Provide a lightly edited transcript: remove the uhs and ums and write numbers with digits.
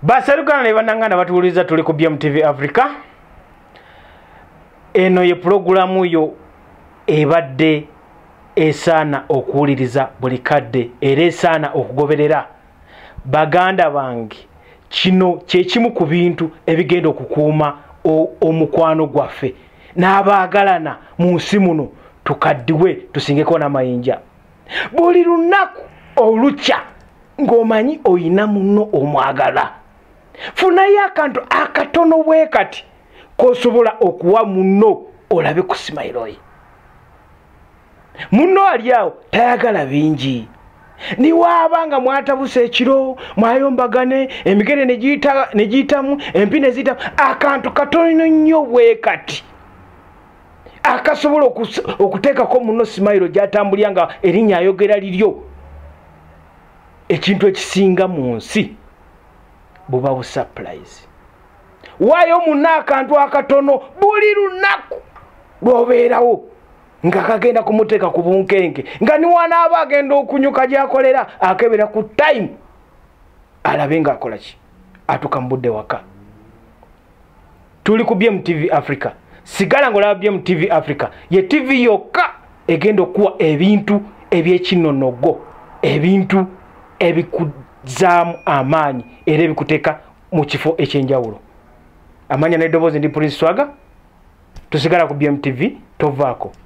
Baserukana ne banangana batuuliza tuli ku BMTV Africa. Eno ye programu yo ebadde esaana okuwuliriza buli kadde era esaana okugoberera. Baganda bange, kino kye kimu ku bintu ebigenda okukuuma omukwano gwaffe n'abaagalana mu nsi muno tukaddiwe tusingeko n'amayinja. Buli lunaku olukya ng'omanyi oyina muno omwagala. Funayo akantu akatono bwe kati kosobola okuwa muno olabe ku simayiro ye. Muno ali awo tayagala bingi. Ni wabanga mwatabuse ekiro mwayombagane emigere ne giyitamu empi ne ziyitamu akantu katono nnyo bwe kati akasobola okuteekako muno simayiro gy'atambulya nga erinnya ayogera liryo. Ekintu ekisinga mu nsi buba bu surprise. Waayo muno akantu akatono buli lunaku lw'obeerawo nga kagenda kumuteeka ku bunkenke nga niwanaaba agenda okunyuka gy'akolera akebera ku time alabe ng'akola ki atuuka mu budde waka. Tuli ku BMTV Africa. Sigala ng'olaba BMTV Africa ye TV yokka egenda okuwa ebintu eby'ekinonogo, ebintu ebikuzaamu amaanyi era ebikuteeka mu kifo ekyenjawulo. Amanya n'eddoboozi ndi Prince Swaga. Tusigala ku BMTV, tovaako.